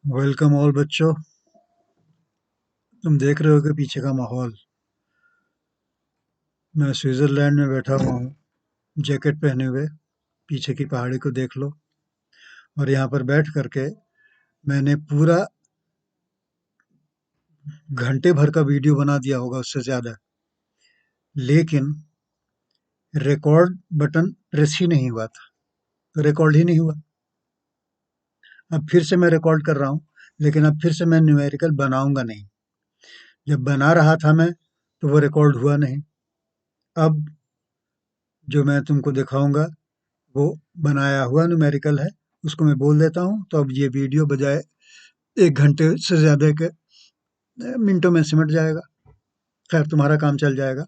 Welcome all बच्चों। तुम देख रहे हो कि पीछे का माहौल। मैं स्विट्जरलैंड में बैठा हुआ हूँ, जैकेट पहने हुए। पीछे की पहाड़ी को देख लो। और यहाँ पर बैठ करके मैंने पूरा घंटे भर का वीडियो बना दिया होगा, उससे ज़्यादा। लेकिन रिकॉर्ड बटन प्रेस ही नहीं हुआ था, तो रिकॉर्ड ही नहीं हुआ। अब फिर से मैं रिकॉर्ड कर रहा हूँ, लेकिन अब फिर से मैं न्यूमेरिकल बनाऊंगा नहीं। जब बना रहा था मैं, तो वो रिकॉर्ड हुआ नहीं। अब जो मैं तुमको दिखाऊंगा वो बनाया हुआ न्यूमेरिकल है, उसको मैं बोल देता हूँ। तो अब ये वीडियो बजाय 1 घंटे से ज़्यादा के मिनटों में सिमट जाएगा। खैर, तुम्हारा काम चल जाएगा,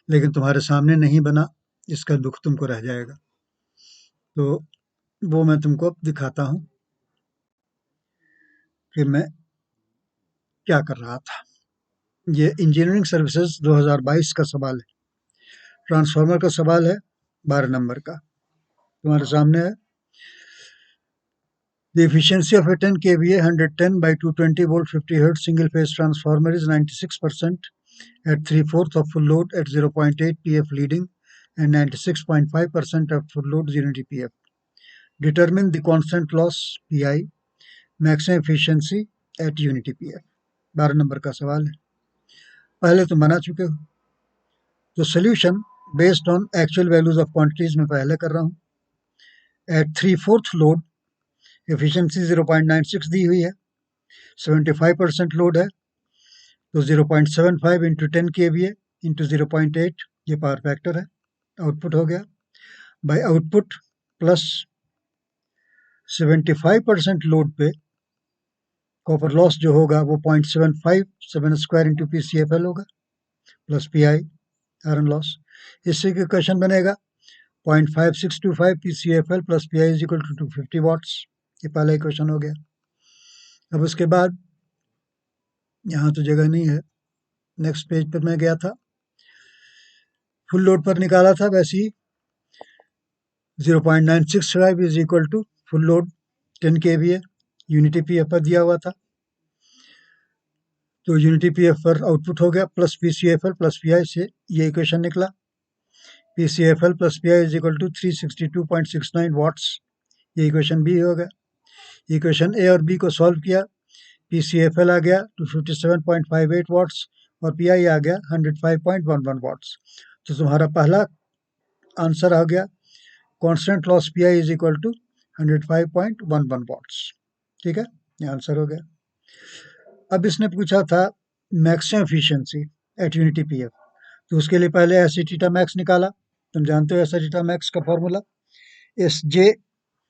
लेकिन तुम्हारे सामने नहीं बना, इसका दुख तुमको रह जाएगा। तो वो मैं तुमको अब दिखाता हूँ कि मैं क्या कर रहा था। ये इंजीनियरिंग सर्विसेज 2022 का सवाल है। ट्रांसफार्मर का सवाल है, 12 नंबर का तुम्हारे सामने है। The efficiency of a 10 kVA 110 by 220 volt 50 Hz single phase transformer is 96% at 3/4 of full load at 0.8 pf leading and 96.5% at full load 0 pf. Determine the constant loss Pi, maximum efficiency at unity pf. 12 number का सवाल है। पहले तुम बना चुके हो, तो solution based on actual values of quantities में पहले कर रहा हूँ। एट 3/4 लोड एफिशिएंसी 0.96 दी हुई है, 75% लोड है, तो 0.75 इंटू 10 kVA इंटू 0.8 ये पावर फैक्टर है, आउटपुट हो गया। बाय आउटपुट प्लस 75% लोड पे कॉपर लॉस जो होगा वो 0.75 7 स्क्वायर इंटू PCFL होगा, प्लस PI आयरन लॉस। इससे क्वेश्चन बनेगा 0.5625 PCFL plus PI is equal to 250 watts. ये पहला इक्वेशन हो गया। अब उसके बाद यहाँ तो जगह नहीं है, नेक्स्ट पेज पर मैं गया था, फुल लोड पर निकाला था। वैसे ही 0.965 is equal to full load 10 kVA unity PF पर दिया हुआ था, तो यूनिटी पीएफ पर आउटपुट हो गया प्लस PCFL प्लस PI से ये इक्वेशन निकला। PCFL plus PI is equal to 362.69 watts, ये इक्वेशन बी हो गया। इक्वेशन ए और बी को सॉल्व किया, PCFL आ गया 257.58 वाट्स और PI आ गया 105.11 वाट्स। तो तुम्हारा पहला आंसर आ गया, constant loss PI is equal to 105.11 watts. ठीक है, ये आंसर हो गया। अब इसने पूछा था maximum efficiency eight unity PF, तो उसके लिए पहले एस थीटा मैक्स निकाला। तुम जानते हो एस थीटा मैक्स का formula S J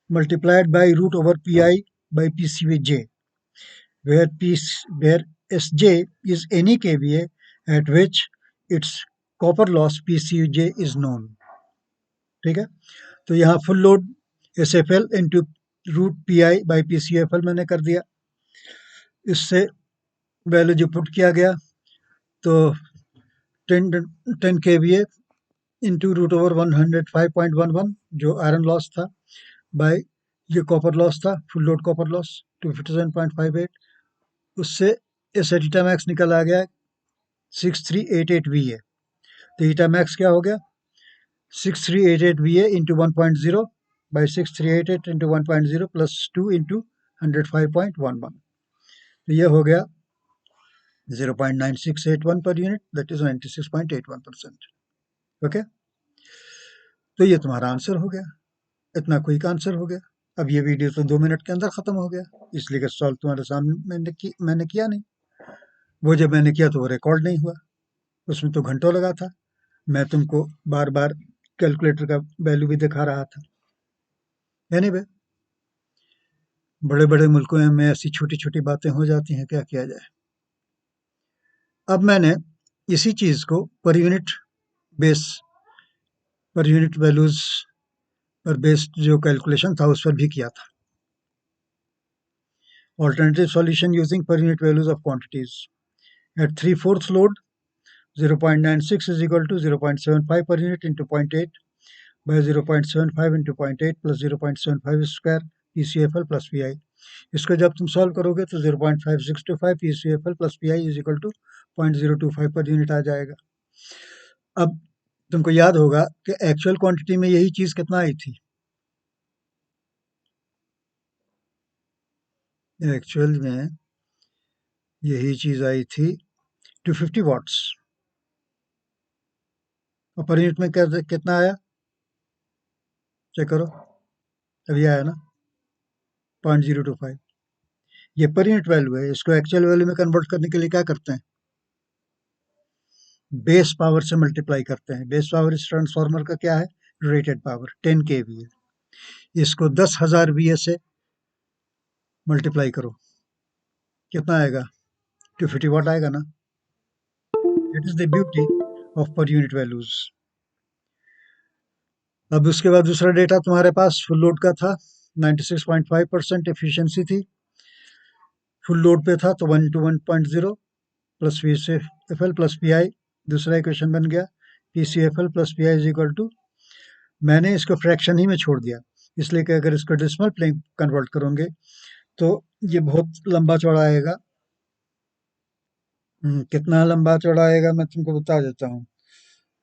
multiplied by root over PI by PCJ, where SJ is any kVA at which its copper loss PCJ is known। ठीक है, तो यहाँ full load SFL into root PI by PCFL मैंने कर दिया। इससे value जो put किया गया, तो 10 kVA इंटू रूट ओवर 105.11 जो आयरन लॉस था, बाय ये कॉपर लॉस था, फुल लोड कॉपर लॉस 257.58, उससे एस एटा मैक्स निकल आ गया 6388 VA। तो ईटा मैक्स क्या हो गया, 6388 VA into 1.0 by 6388 into 1.0 plus 2 into 105.11, तो ये हो गया 0.9681 per unit, that is 96.81%। Okay, तो ये तुम्हारा आंसर हो गया। इतना क्विक आंसर हो गया। अब ये वीडियो तो 2 मिनट के अंदर खत्म हो गया, इसलिए कि सॉल्व तुम्हारे सामने मैंने किया नहीं। वो जब मैंने किया तो वो रिकॉर्ड नहीं हुआ, उसमें तो घंटों लगा था। मैं तुमको बार बार कैलकुलेटर का वैल्यू भी दिखा रहा था। एनीवे, बड़े बड़े मुल्कों में ऐसी छोटी छोटी बातें हो जाती हैं, क्या किया जाए। अब मैंने इसी चीज को per unit base, per unit values पर बेस्ड जो कैलकुलेशन था उस पर भी किया था। Alternative solution using per unit values of quantities. At 3/4 load, 0.96 is equal to 0.75 per unit into 0.8 by 0.75 into 0.8 plus 0.75 square PCFL plus PI. इसको जब तुम सॉल्व करोगे तो 0.5625 PCFL plus PI is equal to 0.025 पर यूनिट आ जाएगा। अब तुमको याद होगा कि एक्चुअल क्वांटिटी में यही चीज कितना आई थी? एक्चुअल में यही चीज आई थी 250 वाट्स, और पर यूनिट में कितना आया? चेक करो, अभी आया ना 0.025। ये पर यूनिट वैल्यू है। इसको एक्चुअल वैल्यू में कन्वर्ट करने के लिए क्या करते हैं? बेस पावर से मल्टीप्लाई करते हैं। बेस पावर इस ट्रांसफार्मर का क्या है? Rated power 10 kVA। इसको 10,000 VA से मल्टीप्लाई करो, कितना आएगा? 250 वाट आएगा ना। It is the beauty of per unit values. अब उसके बाद दूसरा डेटा तुम्हारे पास फुल लोड का था, 96.5% एफिशिएंसी थी। फुल लोड पे था तो 1 to 1.0 plus VCFL plus PI। दूसरा इक्वेशन बन गया PCFL plus PI is equal to, मैंने इसको फ्रैक्शन ही में छोड़ दिया, इसलिए कि अगर इसको डेसिमल प्लेन कन्वर्ट करोगे तो ये बहुत लंबा चौड़ा आएगा। कितना लंबा चौड़ा आएगा मैं तुमको बता देता हूँ।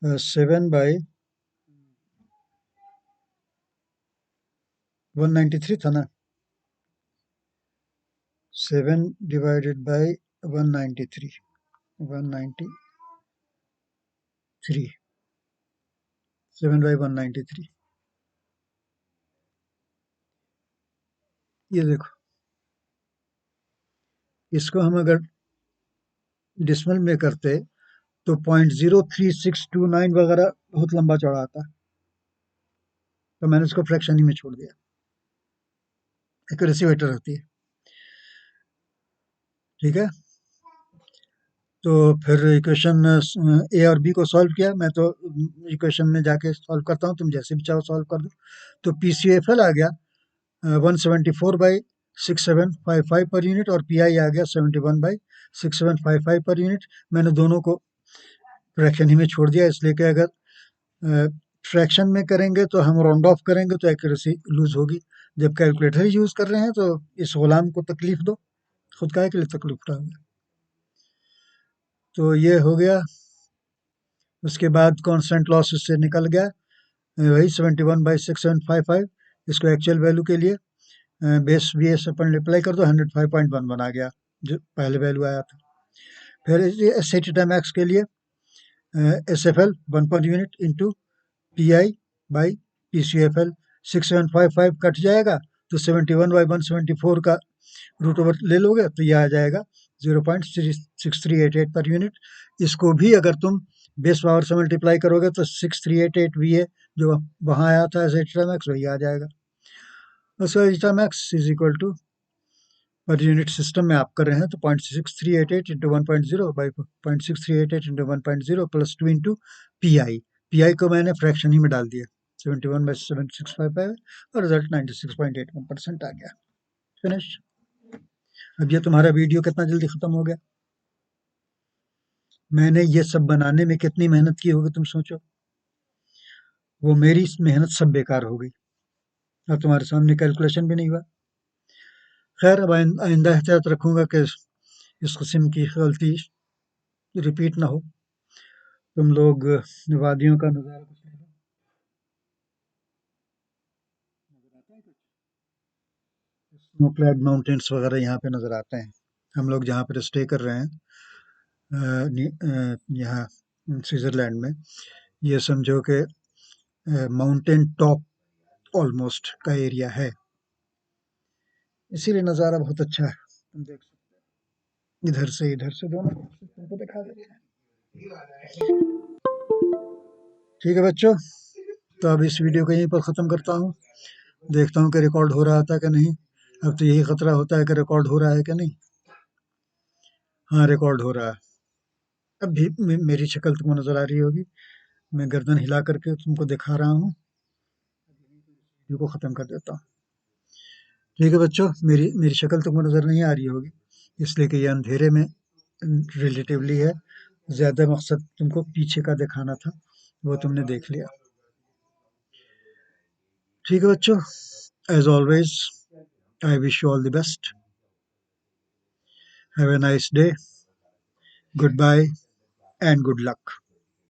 7/193 था ना, 7 डिवाइडेड बाई 193, 7/193। ये देखो, इसको हम अगर डेसिमल में करते तो 0.03629 वगैरह बहुत लंबा चौड़ा आता, तो मैंने इसको फ्रैक्शन ही में छोड़ दिया, एक्यूरेसी बेटर रहती है। ठीक है, तो फिर इक्वेशन ए और बी को सॉल्व किया। मैं तो इक्वेशन में जाके सॉल्व करता हूँ, तुम जैसे भी चाहो सॉल्व कर दो। तो PCFL आ गया 174/6755 पर यूनिट, और PI आ गया 71/6755 पर यूनिट। मैंने दोनों को फ्रैक्शन ही में छोड़ दिया, इसलिए कि अगर फ्रैक्शन में करेंगे तो हम राउंड ऑफ करेंगे तो एक्यूरेसी लूज होगी। जब कैलकुलेटर यूज कर रहे हैं तो इस गुलाम को तकलीफ दो, खुद काहे के लिए तकलीफ उठाओगे। तो ये हो गया। उसके बाद कांस्टेंट लॉस इससे निकल गया, वही 71/6755। इसको एक्चुअल वैल्यू के लिए बेस VS अपन अप्लाई कर दो, 105.11 आ गया जो पहले वैल्यू आया था। फिर एस मैक्स के लिए SFL 1 per unit into PI by PCFL 6755 cut जाएगा तो 71/174 का रूट ओवर ले लोगे तो यह आ जाएगा 0.6388 पर यूनिट। इसको भी अगर तुम बेस पावर से मल्टीप्लाई करोगे तो 6388 VA जो वहाँ आया था एज एटा मैक्स वही आ जाएगा। So eta max is equal to, पर यूनिट सिस्टम में आप कर रहे हैं तो 0.6388 into 1.0 by 0.6388 into 1.0 plus 2 into PI को मैंने फ्रैक्शन ही में डाल दिया, 71/7655 और रिजल्ट 96.81% आ गया। फिनिश। अब ये तुम्हारा वीडियो कितना जल्दी खत्म हो गया। मैंने ये सब बनाने में कितनी मेहनत की होगी तुम सोचो, वो मेरी मेहनत सब बेकार हो गई, अब तुम्हारे सामने कैलकुलेशन भी नहीं हुआ। खैर, अब आइंदा एहतियात रखूंगा कि इस किस्म की गलती रिपीट ना हो। तुम लोग वादियों का नज़ारा कुछ ले लो, नजर आता है कुछ? स्नो क्लैड माउंटेन्स वगैरह यहाँ पे नज़र आते हैं। हम लोग जहाँ पर स्टे कर रहे हैं यहाँ स्विट्ज़रलैंड में, ये समझो कि माउंटेन टॉप ऑलमोस्ट का एरिया है, इसीलिए नज़ारा बहुत अच्छा है। तुम देख सकते हो इधर से दोनों तुमको दिखा देते हैं। ठीक है बच्चों, तो अब इस वीडियो को यहीं पर ख़त्म करता हूँ। देखता हूँ कि रिकॉर्ड हो रहा था कि नहीं। अब तो यही खतरा होता है कि रिकॉर्ड हो रहा है कि नहीं। हाँ, रिकॉर्ड हो रहा है। अब भी मेरी शक्ल तुमको नज़र आ रही होगी, मैं गर्दन हिला करके तुमको दिखा रहा हूँ। वीडियो को ख़त्म कर देता हूँ। ठीक है बच्चों, मेरी मेरी शक्ल तुमको नज़र नहीं आ रही होगी, इसलिए कि ये अंधेरे में रिलेटिवली है। ज़्यादा मकसद तुमको पीछे का दिखाना था, वो तुमने देख लिया। ठीक है बच्चों, as always I wish you all the best. Have a nice day. Goodbye and good luck.